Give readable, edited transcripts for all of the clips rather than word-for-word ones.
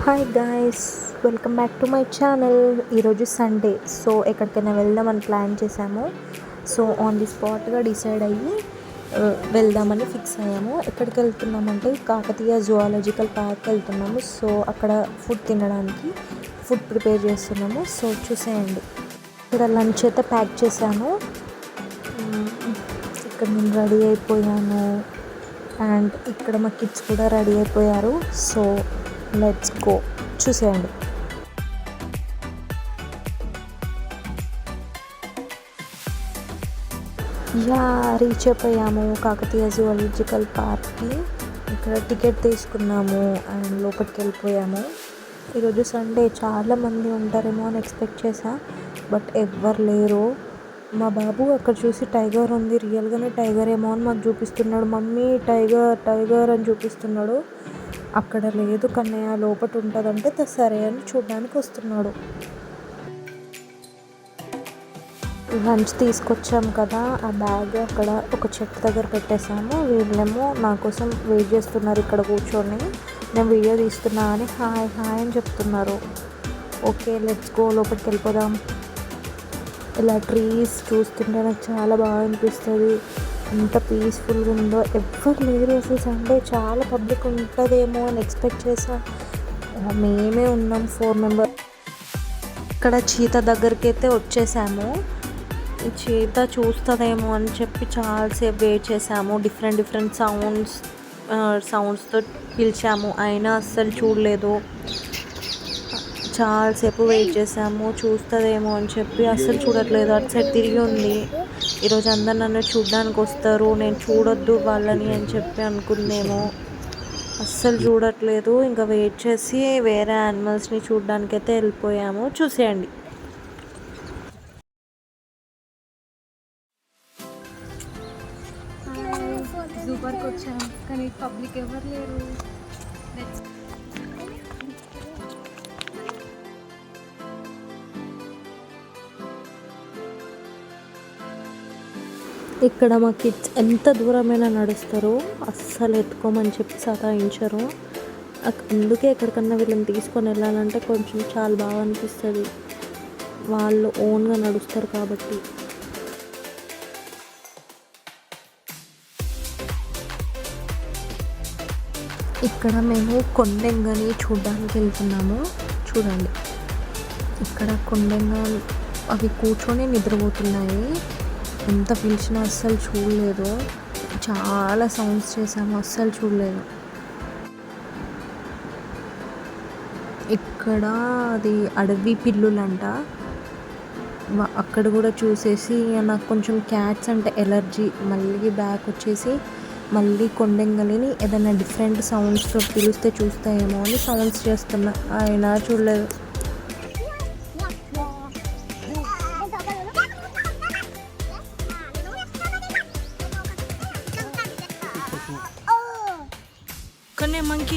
Hi guys, welcome back to my channel. ఈరోజు Sunday, so ఎక్కడికైనా వెళ్దామని ప్లాన్ చేశాము. సో ఆన్ ది స్పాట్గా డిసైడ్ అయ్యి వెళ్దామని ఫిక్స్ అయ్యాము. ఎక్కడికి వెళ్తున్నామంటే కాకతీయ జువాలజికల్ పార్క్ వెళ్తున్నాము. సో అక్కడ ఫుడ్ తినడానికి ఫుడ్ ప్రిపేర్ చేస్తున్నాము. సో చూసేయండి. ఇక్కడ లంచ్ అయితే ప్యాక్ చేశాను. ఇక్కడ నేను రెడీ అయిపోయాను అండ్ ఇక్కడ మా కిడ్స్ కూడా రెడీ అయిపోయారు. సో లెట్స్ గో, చూసేయండి. రీచ్ అయిపోయాము కాకతీయ జువాలజికల్ పార్క్కి. ఇక్కడ టికెట్ తీసుకున్నాము అండ్ లోపలికి వెళ్ళిపోయాము. ఈరోజు సండే, చాలామంది ఉంటారేమో అని ఎక్స్పెక్ట్ చేశా, బట్ ఎవ్వరు లేరు. మా బాబు అక్కడ చూసి టైగర్ ఉంది, రియల్గానే టైగర్ ఏమో అని మాకు చూపిస్తున్నాడు. మమ్మీ టైగర్ టైగర్ అని చూపిస్తున్నాడు. అక్కడ లేదు కన్నయ్య, లోపల ఉంటుందంటే సరే అని చూడడానికి వస్తున్నాడు. లంచ్ తీసుకొచ్చాము కదా, ఆ బ్యాగ్ అక్కడ ఒక చెట్టు దగ్గర పెట్టేసాము. వీళ్ళేమో నా కోసం వెయిట్ చేస్తున్నారు ఇక్కడ కూర్చొని. నేను వీడియో తీస్తున్నా అని హాయ్ హాయ్ అని చెప్తున్నారు. ఓకే లెట్స్ గో, లోపలికి వెళ్ళిపోదాం. ఇలా ట్రీస్ చూస్తుంటే నాకు చాలా బాగా అనిపిస్తుంది. ఎంత పీస్ఫుల్గా ఉందో. ఎవ్వరు లేరు అసలు. సండే చాలా పబ్లిక్ ఉంటుందేమో అని ఎక్స్పెక్ట్ చేసా. మేమే ఉన్నాం 4 మెంబర్స్. ఇక్కడ చీత దగ్గరికి అయితే వచ్చేసాము. ఈ చీత చూస్తుందేమో అని చెప్పి చాలాసేపు వెయిట్ చేసాము. డిఫరెంట్ సౌండ్స్తో పిలిచాము, అయినా అస్సలు చూడలేదు. చాలాసేపు వెయిట్ చేసాము, చూస్తుందేమో అని చెప్పి. అస్సలు చూడట్లేదు, అటు సైడ్ తిరిగి ఉంది. ఈరోజు అందరు నన్ను చూడడానికి వస్తారు, నేను చూడొద్దు వాళ్ళని అని చెప్పి అనుకుందేమో. అస్సలు చూడట్లేదు. ఇంకా వెయిట్ చేసి వేరే యానిమల్స్ని చూడడానికి అయితే వెళ్ళిపోయాము. చూసేయండి. జూ పార్క్ వచ్చాము కానీ పబ్లిక్ ఎవరు లేరు. ఇక్కడ మా కిడ్స్ ఎంత దూరమైనా నడుస్తారో, అస్సలు ఎత్తుకోమని చెప్పి సతాయించరు. అందుకే ఎక్కడికన్నా వీళ్ళని తీసుకొని వెళ్ళాలంటే కొంచెం చాలా బాగా అనిపిస్తుంది. వాళ్ళు ఓన్గా నడుస్తారు కాబట్టి. ఇక్కడ మేము కొండెంగని చూడడానికి వెళ్తున్నాము. చూడండి, ఇక్కడ కొండెంగ అవి కూర్చొని నిద్రపోతున్నాయి. ఎంత పిలిచినా అస్సలు చూడలేదు. చాలా సౌండ్స్ చేసాము, అస్సలు చూడలేదు. ఇక్కడ అది అడవి పిల్లులంట. అక్కడ కూడా చూసేసి నాకు కొంచెం క్యాట్స్ అంటే ఎలర్జీ. మళ్ళీ బ్యాక్ వచ్చేసి మళ్ళీ కొండెంగలిని ఏదైనా డిఫరెంట్ సౌండ్స్తో పిలిస్తే చూస్తాయేమో అని సౌండ్స్ చేస్తున్నా, అయినా చూడలేదు. కన్నే మంకీ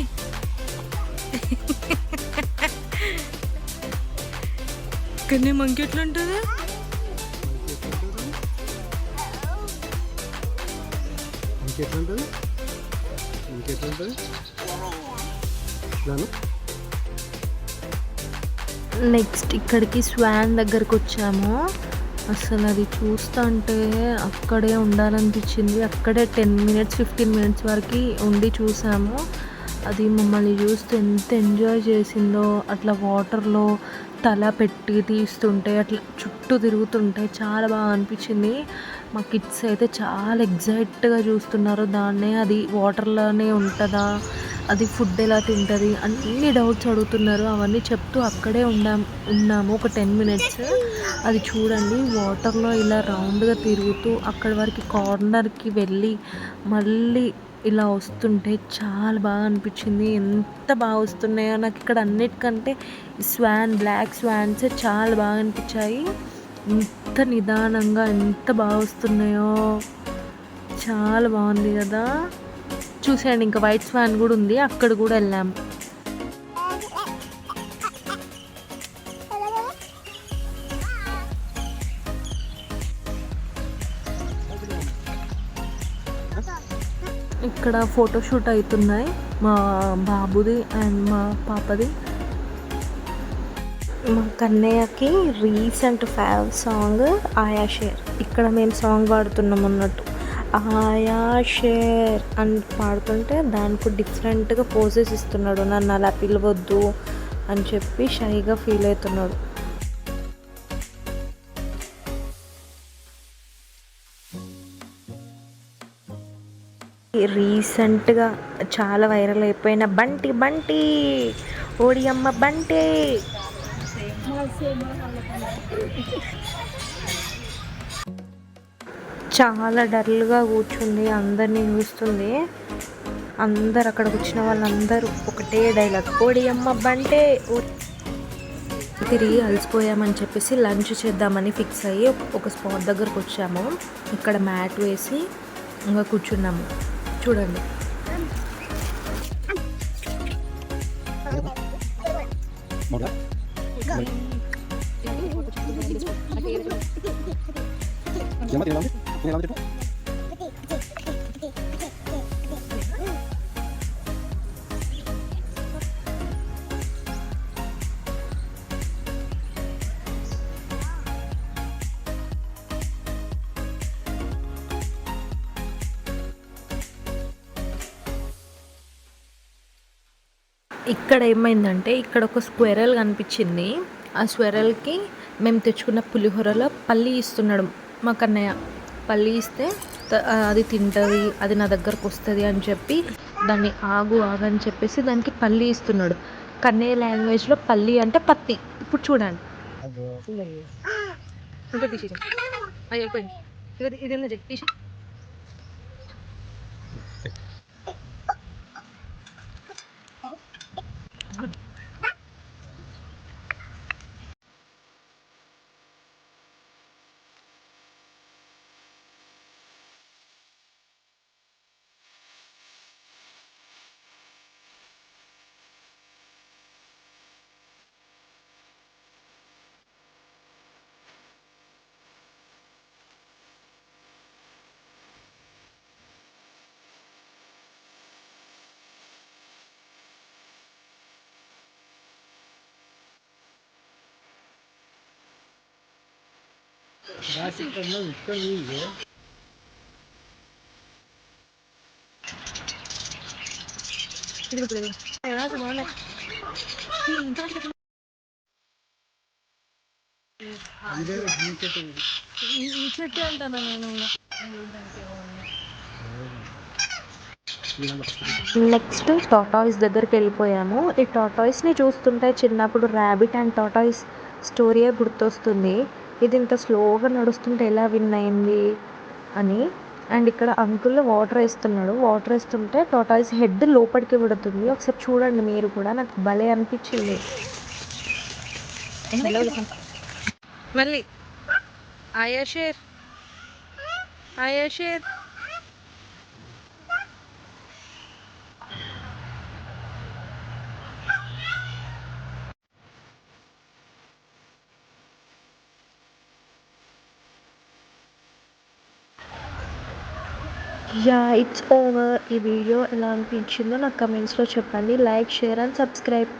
కన్నే మంకీ ఎట్లా ఉంటుంది? నెక్స్ట్ ఇక్కడికి స్వాన్ దగ్గరకు వచ్చాము. అసలు అది చూస్తుంటే అక్కడే ఉండాలనిపించింది. అక్కడే 10 మినిట్స్ 15 మినిట్స్ వరకు ఉండి చూసాము. అది మమ్మల్ని చూస్తే ఎంత ఎంజాయ్ చేసిందో. అట్లా వాటర్లో తల పెట్టి తీస్తుంటే, అట్లా చుట్టూ తిరుగుతుంటే చాలా బాగా అనిపించింది. మా కిడ్స్ అయితే చాలా ఎగ్జైట్గా చూస్తున్నారు దాన్నే. అది వాటర్లోనే ఉంటుందా, అది ఫుడ్ ఎలా తింటుంది, అన్ని డౌట్స్ అడుగుతున్నారు. అవన్నీ చెప్తూ అక్కడే ఉన్నాము ఒక 10 మినిట్స్. అది చూడండి, వాటర్లో ఇలా రౌండ్గా తిరుగుతూ అక్కడి వరకు కార్నర్కి వెళ్ళి మళ్ళీ ఇలా వస్తుంటే చాలా బాగా అనిపించింది. ఎంత బాగా వస్తున్నాయో నాకు ఇక్కడ. అన్నిటికంటే బ్లాక్ స్వాన్సే చాలా బాగా అనిపించాయి. ఎంత నిదానంగా ఎంత బాగా వస్తున్నాయో, చాలా బాగుంది కదా. చూసేయండి, ఇంకా వైట్ స్వాన్ కూడా ఉంది, అక్కడ కూడా వెళ్ళాము. ఇక్కడ ఫోటోషూట్ అవుతున్నాయి, మా బాబుది అండ్ మా పాపది. మా కన్నయ్యకి రీసెంట్ ఫేవ్ సాంగ్ ఆయా షేర్. ఇక్కడ మేము సాంగ్ పాడుతున్నాం అన్నట్టు. ఆయా షేర్ అని పాడుతుంటే దానికి డిఫరెంట్గా పోజెస్ ఇస్తున్నాడు. నన్ను అలా పిలవద్దు అని చెప్పి షైగా ఫీల్ అవుతున్నాడు. రీసెంట్గా చాలా వైరల్ అయిపోయిన బంటి బంటి ఓడియమ్మ బంటి చాలా డల్గా కూర్చుంది, అందరినీ చూస్తుంది. అందరు అక్కడ కూర్చున్న వాళ్ళందరూ ఒకటే డైలాగ్, ఓడియమ్మ బంటే. తిరిగి అలసిపోయామని చెప్పేసి లంచ్ చేద్దామని ఫిక్స్ అయ్యి ఒక స్పాట్ దగ్గరకు వచ్చాము. ఇక్కడ మ్యాట్ వేసి ఇంకా కూర్చున్నాము. చూడండి, ఇక్కడ ఏమైందంటే ఇక్కడ ఒక స్క్వెరల్ కనిపించింది. ఆ స్క్వెరల్కి మేము తెచ్చుకున్న పులిహోరలో పల్లి ఇస్తున్నాడు మా కన్నయ్య. పల్లి ఇస్తే అది తింటుంది, అది నా దగ్గరకు వస్తుంది అని చెప్పి దాన్ని ఆగు ఆగని చెప్పేసి దానికి పల్లి ఇస్తున్నాడు. కన్నయ్య లాంగ్వేజ్లో పల్లి అంటే పత్తి. ఇప్పుడు చూడండి, ఇది నెక్స్ట్ టాటాయిస్ దగ్గరికి వెళ్ళిపోయాము. ఈ టాటాయిస్ని చూస్తుంటే చిన్నప్పుడు ర్యాబిట్ అండ్ టాటాయిస్ స్టోరీయే గుర్తొస్తుంది. ఇది ఇంత స్లోగా నడుస్తుంటే ఎలా విన్ అయింది అని. అండ్ ఇక్కడ అంకుల్ వాటర్ వేస్తున్నాడు. వాటర్ వేస్తుంటే టాటాయిస్ హెడ్ లోపలికి విడుతుంది. ఒకసారి చూడండి మీరు కూడా, నాకు భలే అనిపించింది. మళ్ళీ ఆయా షేర్, ఆయా షేర్. Yeah, it's over. ఈ వీడియో ఎలా అనిపించిందో నాకు కమెంట్స్లో చెప్పండి. Like, share and subscribe.